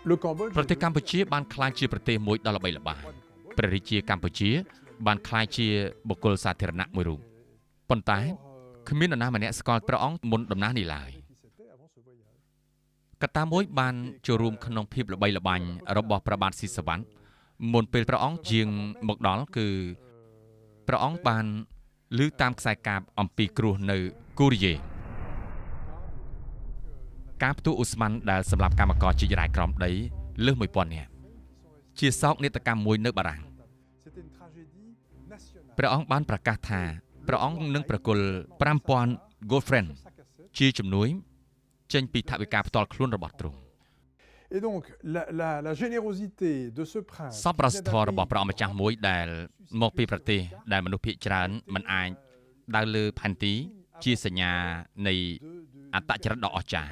Le Cambodge ប្រទេសកម្ពុជាបានក្លាយជាប្រទេសមួយដ៏ល្បីល្បាញព្រះរាជាកម្ពុជាបានក្លាយជាបុគ្គលសាធារណៈមួយរូបប៉ុន្តែគ្មាននរណាម្នាក់ស្គាល់ព្រះអង្គមុនដំណើរនេះឡើយកត្តាមួយបានចូលរួមក្នុងភាពល្បីល្បាញរបស់ព្រះបាទស៊ីសុវត្ថិមុនពេលព្រះអង្គយាងមកដល់គឺព្រះអង្គបានឮតាមខ្សែកាបអំពីគ្រោះនៅគូរីយ៉េការផ្ទុះអូស្មန်ដែលសម្លាប់កម្មករជីករ៉ែក្រោមដីលើស 1000 នាក់ជាសោកនាដកម្មមួយនៅបារាំងព្រះអង្គបានប្រកាសថាព្រះអង្គនឹងប្រគល់ 5000 gold franc ជាជំនួយចេញពីថវិកាផ្ទាល់ខ្លួនរបស់ទ្រង់ Et donc la générosité de ce prince សប្បុរសធម៌របស់ព្រះអង្គម្ចាស់មួយដែលមកពីប្រទេសដែលមនុស្សភាគច្រើនមិនអាចដើរលើផែនទីជាសញ្ញានៃអត្តចរិតដ៏អស្ចារ្យ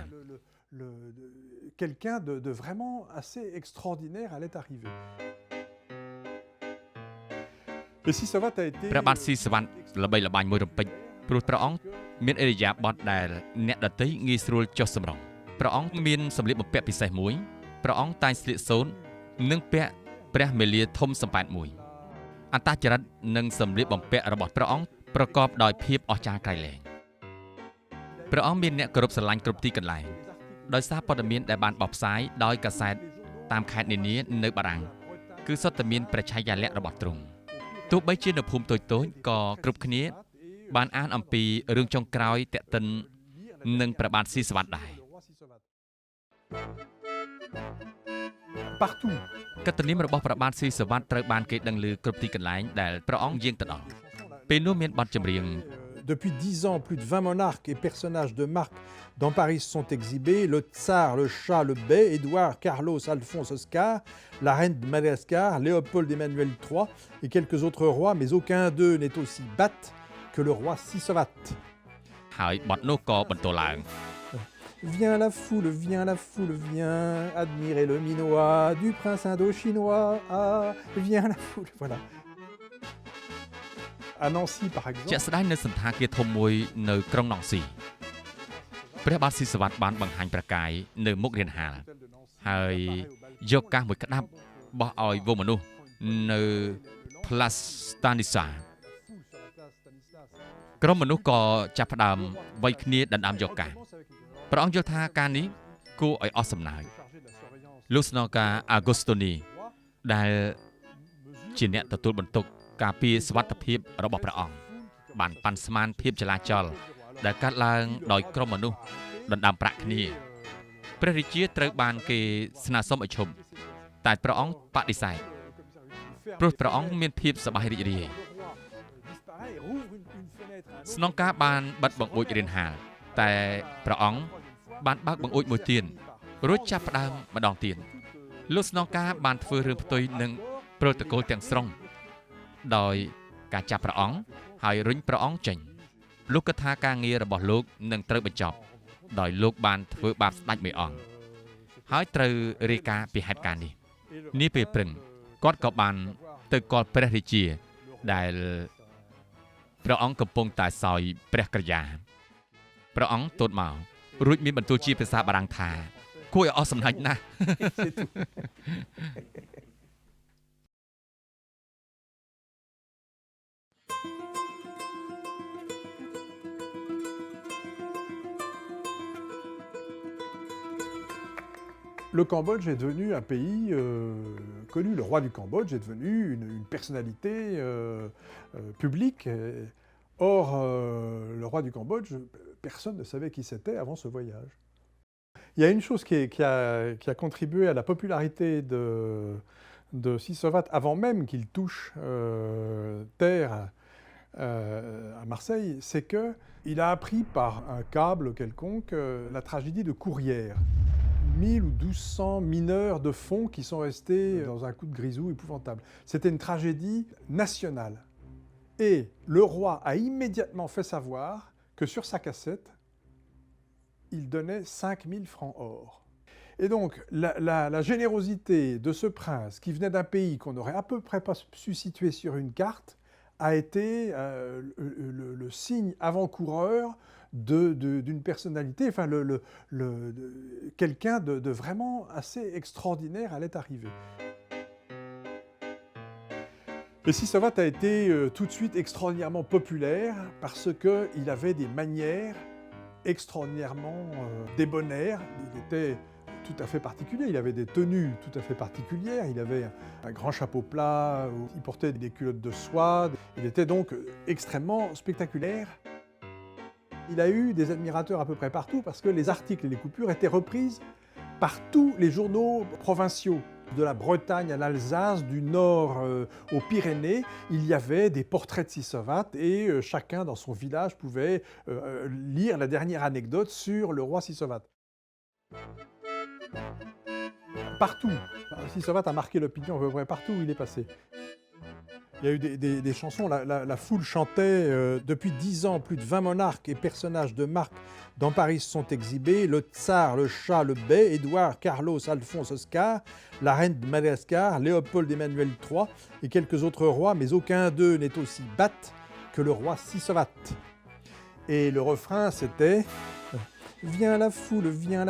quelqu'un de vraiment assez extraordinaire allait arriver. Et Sisowath a été ព្រះបាទស៊ីសុវត្ថិល្បីល្បាញមួយរំពេចព្រោះព្រះអង្គមានអិរិយាបថដែលអ្នកដទៃងាយស្រួលចុះសម្រុងព្រះអង្គមានសម្លៀកបំពាក់ពិសេសមួយព្រះអង្គតែងស្លៀកសូត្រនិងពាក់ព្រះមាលាធំសំប៉ែតមួយអត្តចរិតនិងសម្លៀកបំពាក់របស់ព្រះអង្គប្រកបដោយភាពអស្ចារ្យក្រៃលែងព្រះអង្គមានអ្នកគោរពស្រឡាញ់គ្រប់ទីកន្លែងដោយសារព័ត៌មានដែលបានបោះផ្សាយដោយកាសែតតាមខេត្តនានានៅបារាំងគឺសុទ្ធតែមានព្រះឆាយាល័ក្ខណ៍របស់ទ្រង់ទោះបីជានៅភូមិតូចៗក៏គ្រប់គ្នាបានអានអំពីរឿងចុងក្រោយទាក់ទិននឹងព្រះបាទស៊ីសុវត្ថិដែរ partout កតនាមរបស់ព្រះបាទស៊ីសុវត្ថិត្រូវបានគេដឹងឮគ្រប់ទីកន្លែងដែលព្រះអង្គយាងទៅដល់ពេលនោះមានបទចម្រៀង Depuis 10 ans, plus de 20 monarques et personnages de marque dans Paris sont exhibés. Le tsar, le chat, le bey, Édouard, Carlos, Alphonse, Oscar, la reine de Madagascar, Léopold Emmanuel III et quelques autres rois, mais aucun d'eux n'est aussi bat que le roi Sisowath. ហើយបទនោះក៏បន្តឡើង Viens la foule, viens admirer le minois du prince indo-chinois. Ah, viens la foule, voilà. À Nancy, par exemple. ជាក់ស្ដែងនៅសន្តាគារធំមួយនៅក្រុងណង់ស៊ីព្រះបាទស៊ីសុវត្ថិបានបង្ហាញប្រកាយនៅមុខរានហាលហើយយកកាសមួយក្តាប់បោះឲ្យវងមនុស្សនៅ Place Stanislas ក្រុមមនុស្សក៏ចាប់ផ្ដើមវៃគ្នាដណ្ដើមយកកាសព្រះអង្គយល់ថាការនេះគួរឲ្យអស់សំណើចលោកស្នងការ Agostoni ដែលជាអ្នកទទួលបន្ទុកការពារសុវត្ថិភាពរបស់ព្រះអង្គបានប៉ាន់ស្មានភាពចលាចលដែលកាត់ឡើងដោយក្រុមមនុស្សដណ្ដើមប្រាក់គ្នាព្រះរាជាត្រូវបានគេស្នើសុំឲ្យឈប់តែព្រះអង្គបដិសេធព្រោះព្រះអង្គមានភាពសប្បាយរីករាយស្នងការបានបិទបង្អួចរានហាលតែព្រះអង្គបានបើកបង្អួចមួយទៀតរួចចាប់ផ្ដើមម្ដងទៀតលោកស្នងការបានធ្វើរឿងផ្ទុយនឹងប្រូតូកូលទាំងស្រុងដោយការចាប់ព្រះអង្គហើយរុញព្រះអង្គចេញលោកគិតថាការងាររបស់លោកនឹងត្រូវបញ្ចប់ដោយលោកបានធ្វើបាបស្ដេចមួយអង្គហើយត្រូវរាយការណ៍ពីហេតុការណ៍នេះនាពេលព្រឹងគាត់ក៏បានទៅគាល់ព្រះរាជាដែលព្រះអង្គកំពុងតែសោយព្រះក្រយាព្រះអង្គទតមករួចមានបន្ទូលជាភាសាបារាំងថាគួរឲ្យអស់សំណើចណាស់ Le Cambodge est devenu un pays connu. Le roi du Cambodge est devenu une personnalité publique. Or, le roi du Cambodge, personne ne savait qui c'était avant ce voyage. Il y a une chose qui a contribué à la popularité de Sisowath avant même qu'il touche terre à Marseille, c'est qu'il a appris par un câble quelconque la tragédie de Courrières. 1000 ou 1200 mineurs de fond qui sont restés dans un coup de grisou épouvantable. C'était une tragédie nationale. Et le roi a immédiatement fait savoir que sur sa cassette, il donnait 5000 francs or. Et donc, la générosité de ce prince qui venait d'un pays qu'on n'aurait à peu près pas su situer sur une carte a été le signe avant-coureur d'une personnalité, enfin quelqu'un de vraiment assez extraordinaire allait arriver. Et Sisovat a été tout de suite extraordinairement populaire parce qu'il avait des manières extraordinairement débonnaires. Il était tout à fait particulier, il avait des tenues tout à fait particulières, il avait un grand chapeau plat, il portait des culottes de soie, il était donc extrêmement spectaculaire. Il a eu des admirateurs à peu près partout parce que les articles et les coupures étaient reprises par tous les journaux provinciaux. De la Bretagne à l'Alsace, du nord aux Pyrénées, il y avait des portraits de Sisovat et chacun dans son village pouvait lire la dernière anecdote sur le roi Sisovat. Partout, Sisovat a marqué l'opinion à peu près partout où il est passé. Il y a eu des chansons, la foule chantait depuis 10 ans, plus de 20 monarques et personnages de marque dans Paris sont exhibés, le tsar, le chat, le bey, Édouard, Carlos, Alphonse, Oscar, la reine de Madagascar, Léopold Emmanuel III et quelques autres rois, mais aucun d'eux n'est aussi bat que le roi Sisovat. Et le refrain c'était « Viens la foule, viens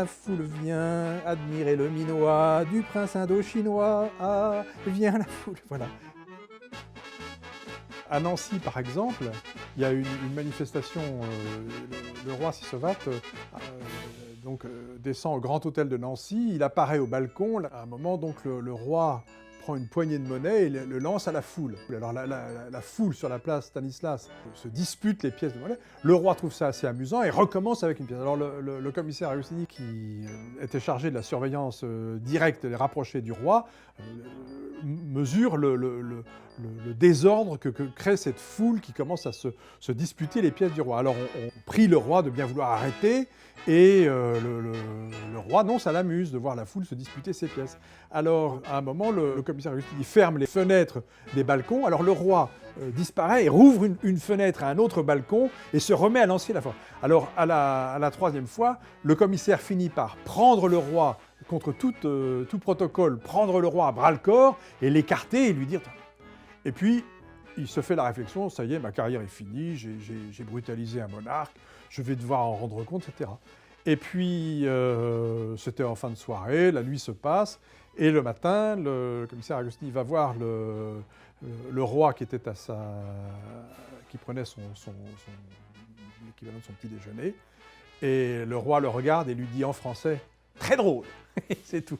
admirer le minois du prince indo-chinois, ah, viens la foule », voilà. À Nancy, par exemple, il y a une manifestation, le roi Sisovat descend au Grand Hôtel de Nancy, il apparaît au balcon, à un moment donc le roi prend une poignée de monnaie et le lance à la foule. Alors la foule sur la place Stanislas se dispute les pièces de monnaie, le roi trouve ça assez amusant et recommence avec une pièce. Alors le commissaire Agostini, qui était chargé de la surveillance directe et rapprochée du roi, mesure le désordre que crée cette foule qui commence à se disputer les pièces du roi. Alors on prie le roi de bien vouloir arrêter et le roi, non, ça l'amuse de voir la foule se disputer ses pièces. Alors à un moment, le commissaire Agostini ferme les fenêtres des balcons, alors le roi disparaît et rouvre une fenêtre à un autre balcon et se remet à lancer la fois. Alors à la troisième fois, le commissaire finit par prendre le roi contre tout protocole, prendre le roi à bras-le-corps et l'écarter et lui dire... Et puis, il se fait la réflexion, ça y est, ma carrière est finie, j'ai brutalisé un monarque, je vais devoir en rendre compte, etc. Et puis, c'était en fin de soirée, la nuit se passe, et le matin, le commissaire Agostini va voir le roi qui était qui prenait l'équivalent de son petit déjeuner, et le roi le regarde et lui dit en français « Très drôle !» C'est tout.